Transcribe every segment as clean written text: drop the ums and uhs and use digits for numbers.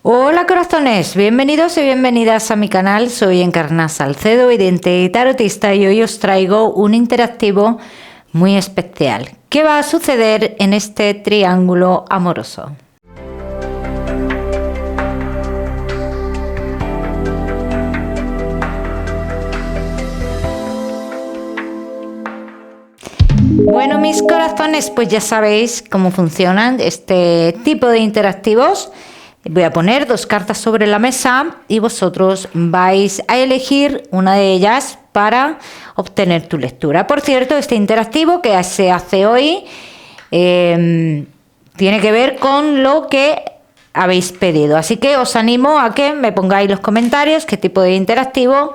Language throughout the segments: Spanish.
Hola corazones, bienvenidos y bienvenidas a mi canal. Soy Encarna Salcedo, vidente y tarotista, y hoy os traigo un interactivo muy especial. ¿Qué va a suceder en este triángulo amoroso? Bueno, mis corazones, pues ya sabéis cómo funcionan este tipo de interactivos. Voy a poner dos cartas sobre la mesa y vosotros vais a elegir una de ellas para obtener tu lectura. Por cierto, este interactivo que se hace hoy tiene que ver con lo que habéis pedido. Así que os animo a que me pongáis en los comentarios qué tipo de interactivo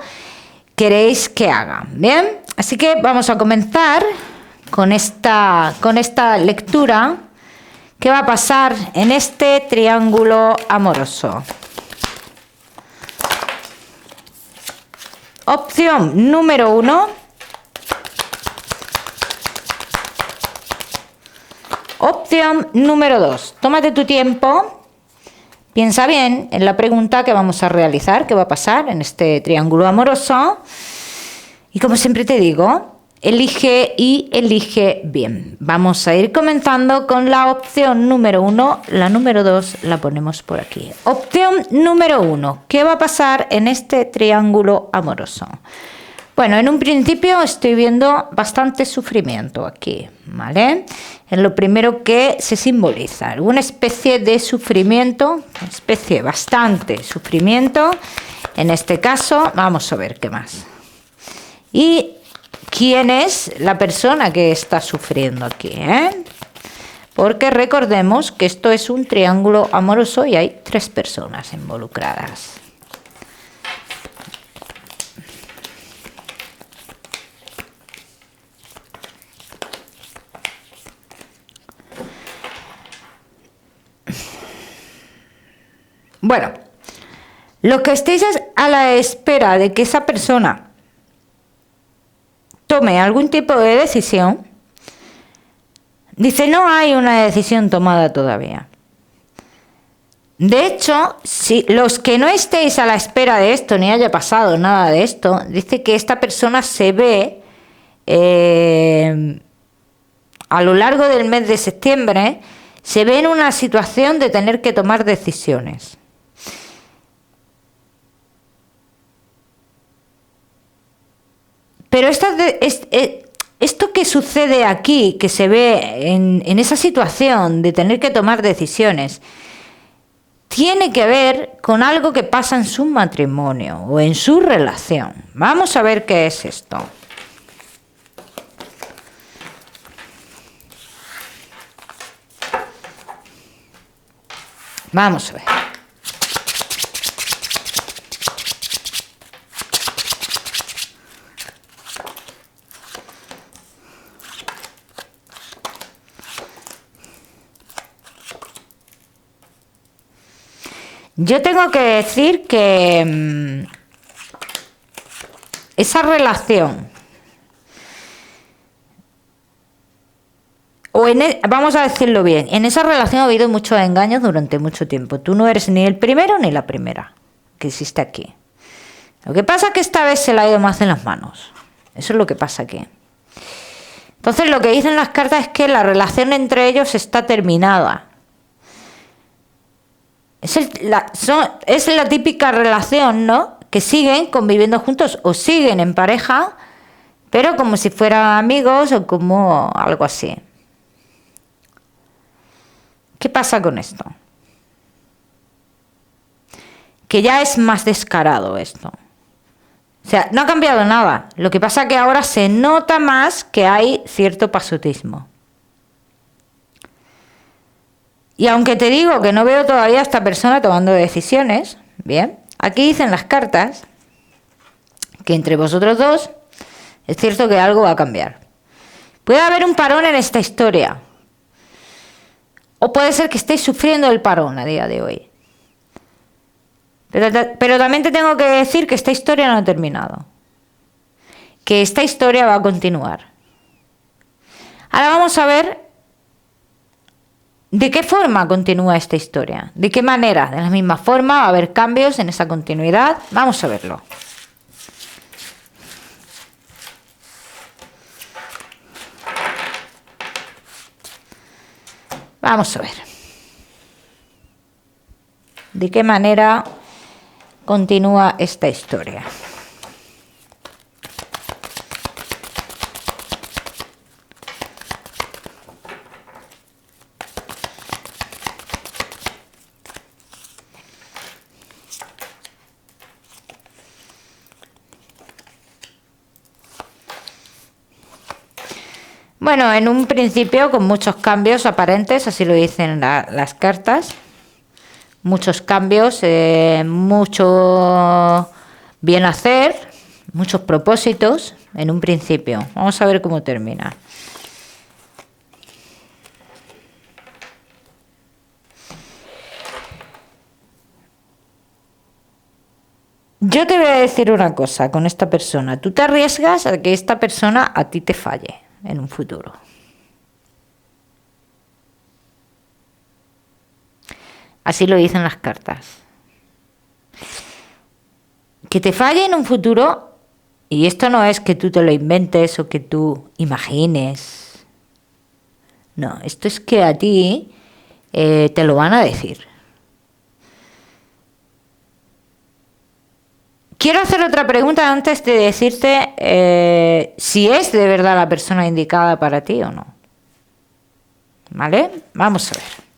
queréis que haga. Bien, así que vamos a comenzar con esta lectura. ¿Qué va a pasar en este triángulo amoroso? Opción número 1. Opción número 2. Tómate tu tiempo. Piensa bien en la pregunta que vamos a realizar. ¿Qué va a pasar en este triángulo amoroso? Y como siempre te digo, elige y elige bien. Vamos a ir comenzando con la opción número 1. La número 2 la ponemos por aquí. Opción número 1. ¿Qué va a pasar en este triángulo amoroso? Bueno, en un principio estoy viendo bastante sufrimiento aquí, ¿vale? Es lo primero que se simboliza. Una especie de sufrimiento, bastante sufrimiento. En este caso, vamos a ver qué más. Y ¿quién es la persona que está sufriendo aquí? Porque recordemos que esto es un triángulo amoroso y hay 3 personas involucradas. Bueno, los que estéis a la espera de que esa persona tome algún tipo de decisión, dice, no hay una decisión tomada todavía. De hecho, si los que no estéis a la espera de esto, ni haya pasado nada de esto, dice que esta persona se ve a lo largo del mes de septiembre, se ve en una situación de tener que tomar decisiones. Pero esto que sucede aquí, que se ve en esa situación de tener que tomar decisiones, tiene que ver con algo que pasa en su matrimonio o en su relación. Vamos a ver qué es esto. Vamos a ver. Yo tengo que decir que esa relación, vamos a decirlo bien, en esa relación ha habido muchos engaños durante mucho tiempo. Tú no eres ni el primero ni la primera que existe aquí. Lo que pasa es que esta vez se le ha ido más en las manos. Eso es lo que pasa aquí. Entonces lo que dicen las cartas es que la relación entre ellos está terminada. Es la típica relación, ¿no? Que siguen conviviendo juntos o siguen en pareja, pero como si fueran amigos o como algo así. ¿Qué pasa con esto? Que ya es más descarado esto. O sea, no ha cambiado nada. Lo que pasa es que ahora se nota más que hay cierto pasotismo. Y aunque te digo que no veo todavía a esta persona tomando decisiones, bien, aquí dicen las cartas que entre vosotros dos es cierto que algo va a cambiar. Puede haber un parón en esta historia. O puede ser que estéis sufriendo el parón a día de hoy. Pero también te tengo que decir que esta historia no ha terminado. Que esta historia va a continuar. Ahora vamos a ver ¿De qué forma continúa esta historia? ¿De qué manera? De la misma forma, va a haber cambios en esa continuidad. Vamos a verlo. Vamos a ver. ¿De qué manera continúa esta historia? Bueno, en un principio con muchos cambios aparentes, así lo dicen las cartas. Muchos cambios, mucho bien hacer, muchos propósitos en un principio. Vamos a ver cómo termina. Yo te voy a decir una cosa con esta persona. Tú te arriesgas a que esta persona a ti te falle en un futuro. Así lo dicen las cartas. Que te falle en un futuro, y esto no es que tú te lo inventes o que tú imagines. No, esto es que a ti te lo van a decir. Quiero hacer otra pregunta antes de decirte si es de verdad la persona indicada para ti o no. ¿Vale? Vamos a ver.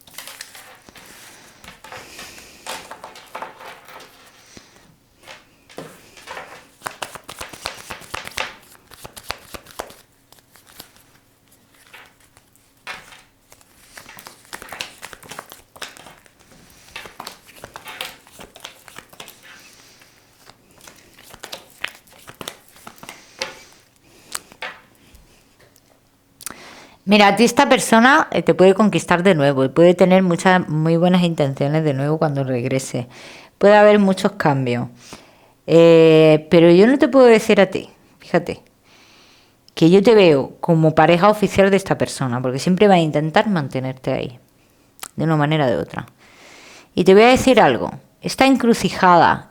Mira, a ti esta persona te puede conquistar de nuevo y puede tener muchas muy buenas intenciones de nuevo cuando regrese. Puede haber muchos cambios. Pero yo no te puedo decir a ti, fíjate, que yo te veo como pareja oficial de esta persona, porque siempre va a intentar mantenerte ahí, de una manera o de otra. Y te voy a decir algo, esta encrucijada,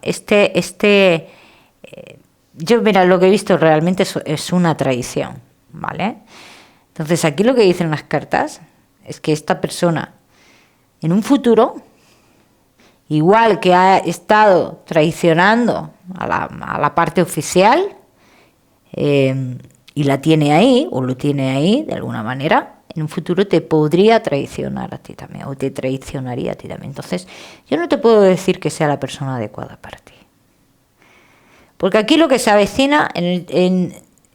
yo mira, lo que he visto realmente es una traición, ¿vale? Entonces aquí lo que dicen las cartas es que esta persona en un futuro, igual que ha estado traicionando a la parte oficial y la tiene ahí o lo tiene ahí de alguna manera, en un futuro te podría traicionar a ti también o te traicionaría a ti también. Entonces yo no te puedo decir que sea la persona adecuada para ti. Porque aquí lo que se avecina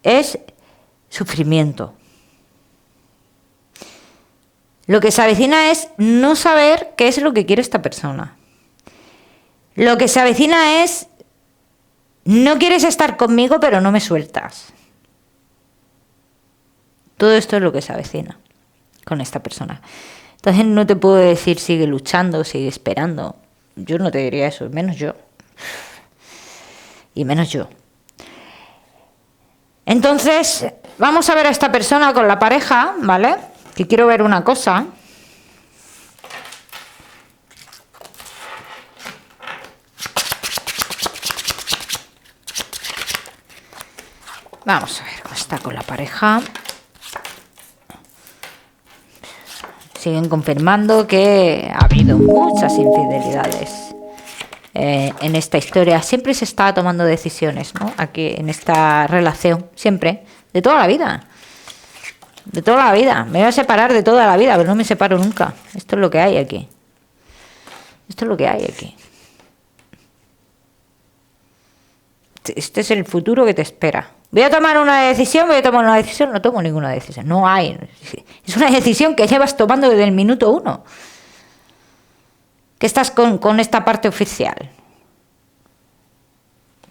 es sufrimiento. Lo que se avecina es no saber qué es lo que quiere esta persona. Lo que se avecina es no quieres estar conmigo pero no me sueltas. Todo esto es lo que se avecina con esta persona. Entonces no te puedo decir sigue luchando, sigue esperando. Yo no te diría eso, menos yo. Y menos yo. Entonces vamos a ver a esta persona con la pareja, ¿vale? Que quiero ver una cosa. Vamos a ver cómo está con la pareja. Siguen confirmando que ha habido muchas infidelidades en esta historia. Siempre se está tomando decisiones, ¿no? Aquí en esta relación, siempre, de toda la vida. De toda la vida. Me voy a separar de toda la vida, pero no me separo nunca. Esto es lo que hay aquí. Esto es lo que hay aquí. Este es el futuro que te espera. Voy a tomar una decisión, no tomo ninguna decisión. No hay. Es una decisión que llevas tomando desde el minuto 1. Que estás con esta parte oficial.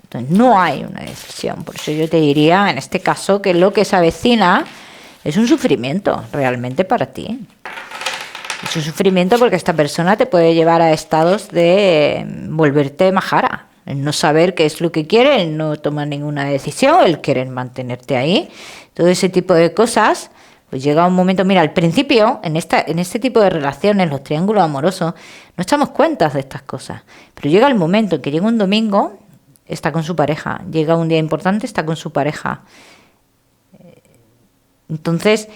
Entonces no hay una decisión. Por eso yo te diría, en este caso, que lo que se avecina es un sufrimiento realmente para ti. Es un sufrimiento porque esta persona te puede llevar a estados de volverte majara. El no saber qué es lo que quiere, el no tomar ninguna decisión, el querer mantenerte ahí. Todo ese tipo de cosas pues llega un momento, mira, al principio, en este tipo de relaciones, los triángulos amorosos, no echamos cuentas de estas cosas. Pero llega el momento en que llega un domingo, está con su pareja. Llega un día importante, está con su pareja. Entonces,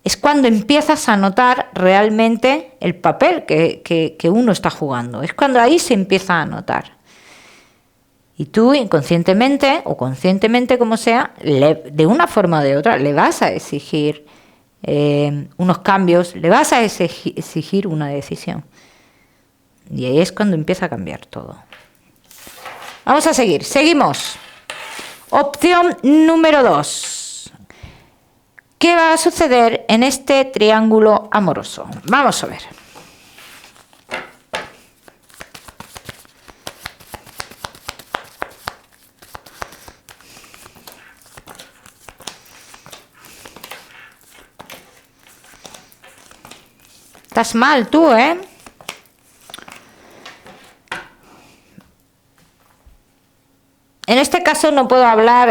es cuando empiezas a notar realmente el papel que uno está jugando. Es cuando ahí se empieza a notar. Y tú inconscientemente o conscientemente, como sea, de una forma o de otra, le vas a exigir unos cambios, le vas a exigir una decisión. Y ahí es cuando empieza a cambiar todo. Vamos a seguir. Seguimos. Opción número 2. ¿Qué va a suceder en este triángulo amoroso? Vamos a ver. Estás mal tú, ¿eh? En este caso no puedo hablar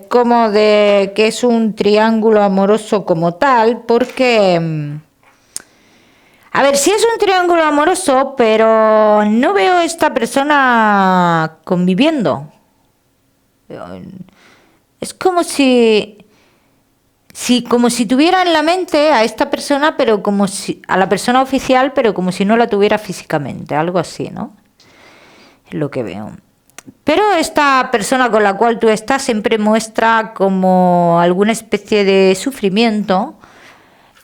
como de que es un triángulo amoroso como tal, porque... a ver, sí es un triángulo amoroso, pero no veo a esta persona conviviendo. Es como si tuviera en la mente a esta persona, pero como si a la persona oficial, pero como si no la tuviera físicamente, algo así, ¿no? Es lo que veo. Pero esta persona con la cual tú estás siempre muestra como alguna especie de sufrimiento,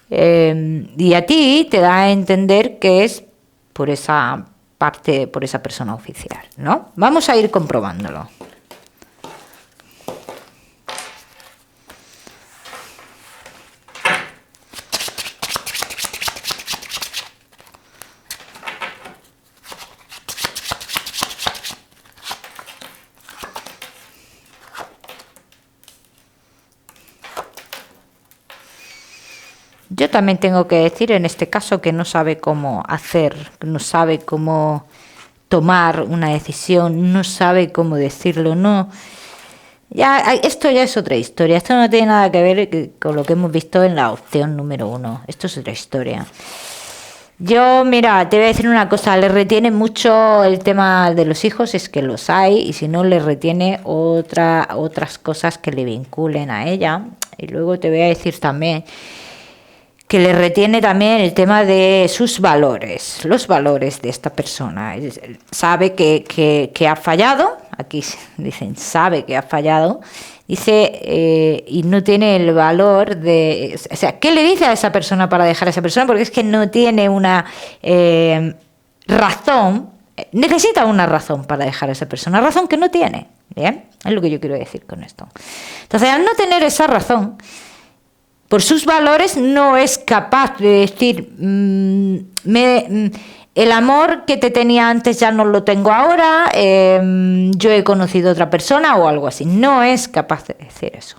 y a ti te da a entender que es por esa parte, por esa persona oficial, ¿no? Vamos a ir comprobándolo. Yo también tengo que decir en este caso que no sabe cómo hacer, no sabe cómo tomar una decisión, no sabe cómo decirlo, no. Esto ya es otra historia, esto no tiene nada que ver con lo que hemos visto en la opción número 1, esto es otra historia. Yo, mira, te voy a decir una cosa, le retiene mucho el tema de los hijos, es que los hay, y si no, le retiene otras cosas que le vinculen a ella. Y luego te voy a decir también que le retiene también el tema de sus valores, los valores de esta persona. Sabe que ha fallado, aquí dicen sabe que ha fallado, dice, y no tiene el valor de... O sea, ¿qué le dice a esa persona para dejar a esa persona? Porque es que no tiene una razón, necesita una razón para dejar a esa persona, razón que no tiene, ¿bien? Es lo que yo quiero decir con esto. Entonces, al no tener esa razón, por sus valores no es capaz de decir, el amor que te tenía antes ya no lo tengo ahora, yo he conocido a otra persona o algo así. No es capaz de decir eso.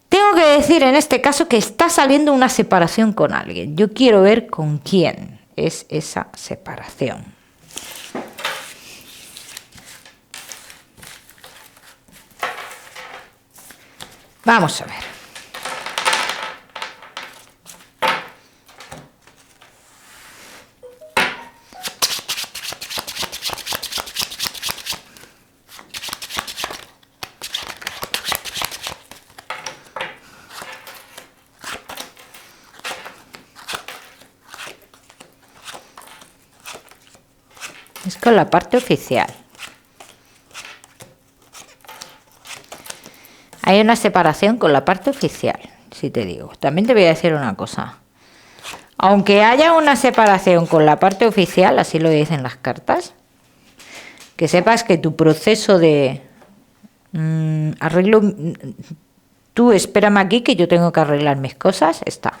Tengo que decir en este caso que está saliendo una separación con alguien. Yo quiero ver con quién es esa separación. Vamos a ver. Es con la parte oficial. Hay una separación con la parte oficial, si te digo. También te voy a decir una cosa. Aunque haya una separación con la parte oficial, así lo dicen las cartas, que sepas que tu proceso de arreglo, tú espérame aquí que yo tengo que arreglar mis cosas, está.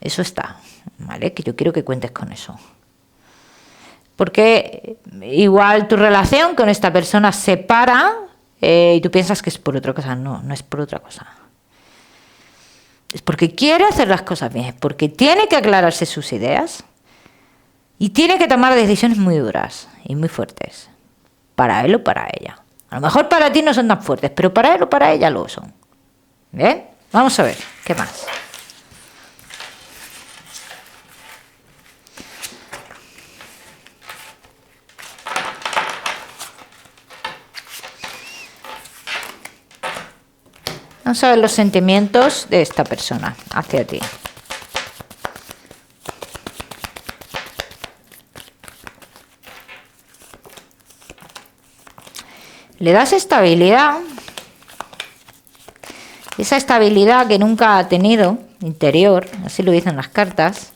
Eso está, ¿vale? Que yo quiero que cuentes con eso. Porque igual tu relación con esta persona se para y tú piensas que es por otra cosa. No, no es por otra cosa. Es porque quiere hacer las cosas bien, es porque tiene que aclararse sus ideas y tiene que tomar decisiones muy duras y muy fuertes. Para él o para ella. A lo mejor para ti no son tan fuertes, pero para él o para ella lo son. ¿Bien? Vamos a ver, ¿qué más? Vamos a ver los sentimientos de esta persona hacia ti. Le das estabilidad, esa estabilidad que nunca ha tenido, interior, así lo dicen las cartas.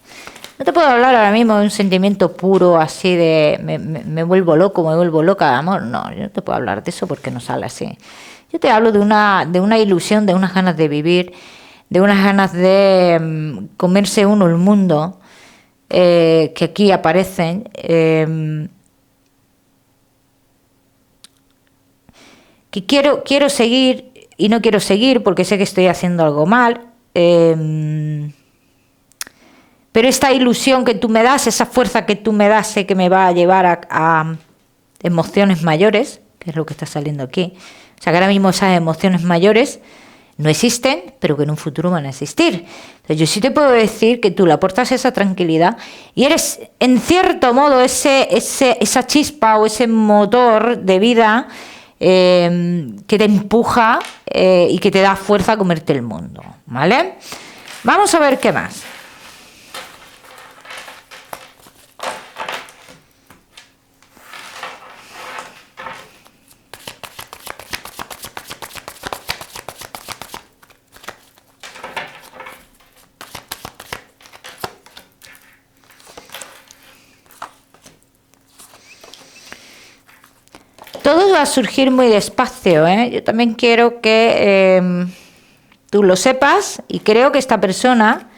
No te puedo hablar ahora mismo de un sentimiento puro, así de me vuelvo loco, me vuelvo loca de amor. No, yo no te puedo hablar de eso porque no sale así. Yo te hablo de una ilusión, de unas ganas de vivir, de unas ganas de comerse uno el mundo, que aquí aparecen. Que quiero seguir y no quiero seguir porque sé que estoy haciendo algo mal. Pero esta ilusión que tú me das, esa fuerza que tú me das, sé que me va a llevar a emociones mayores, que es lo que está saliendo aquí. O sea, que ahora mismo esas emociones mayores no existen, pero que en un futuro van a existir. Entonces, yo sí te puedo decir que tú le aportas esa tranquilidad y eres, en cierto modo, esa chispa o ese motor de vida que te empuja y que te da fuerza a comerte el mundo, ¿vale? Vamos a ver qué más. Todo va a surgir muy despacio, ¿eh? Yo también quiero que tú lo sepas y creo que esta persona,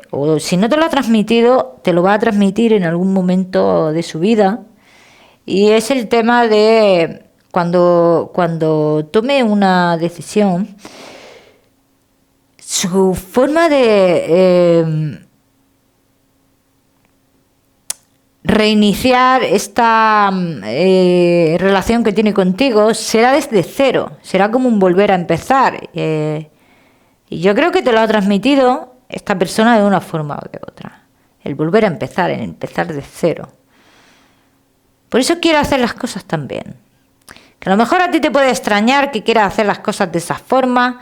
o si no te lo ha transmitido, te lo va a transmitir en algún momento de su vida. Y es el tema de cuando tome una decisión, su forma de reiniciar esta relación que tiene contigo será desde cero, será como un volver a empezar. Y yo creo que te lo ha transmitido esta persona de una forma o de otra. El volver a empezar, el empezar de cero. Por eso quiero hacer las cosas tan bien. Que a lo mejor a ti te puede extrañar que quieras hacer las cosas de esa forma,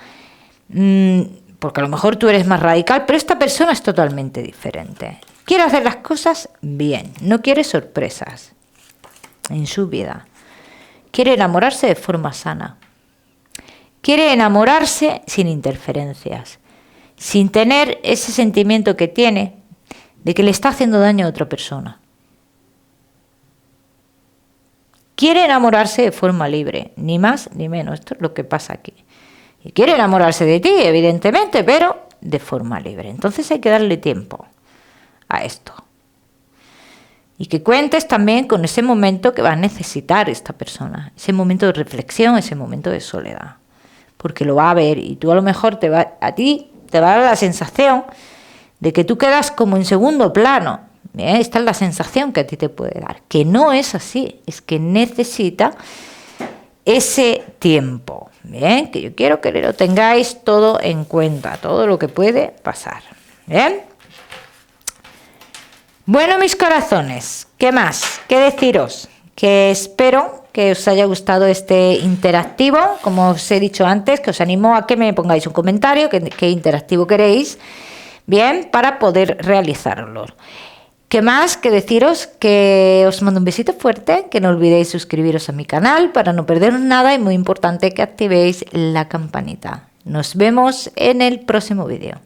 porque a lo mejor tú eres más radical, pero esta persona es totalmente diferente. Quiere hacer las cosas bien, no quiere sorpresas en su vida. Quiere enamorarse de forma sana. Quiere enamorarse sin interferencias, sin tener ese sentimiento que tiene de que le está haciendo daño a otra persona. Quiere enamorarse de forma libre, ni más ni menos. Esto es lo que pasa aquí. Y quiere enamorarse de ti, evidentemente, pero de forma libre. Entonces hay que darle tiempo a esto. Y que cuentes también con ese momento que va a necesitar esta persona, ese momento de reflexión, ese momento de soledad, porque lo va a ver y tú a lo mejor a ti te va a dar la sensación de que tú quedas como en segundo plano. ¿Bien? Esta es la sensación que a ti te puede dar, que no es así, es que necesita ese tiempo. Bien, que yo quiero que lo tengáis todo en cuenta, todo lo que puede pasar. Bien. Bueno, mis corazones, ¿qué más? ¿Qué deciros? Que espero que os haya gustado este interactivo, como os he dicho antes, que os animo a que me pongáis un comentario, qué interactivo queréis, bien, para poder realizarlo. ¿Qué más? Que deciros que os mando un besito fuerte, que no olvidéis suscribiros a mi canal para no perderos nada y muy importante que activéis la campanita. Nos vemos en el próximo vídeo.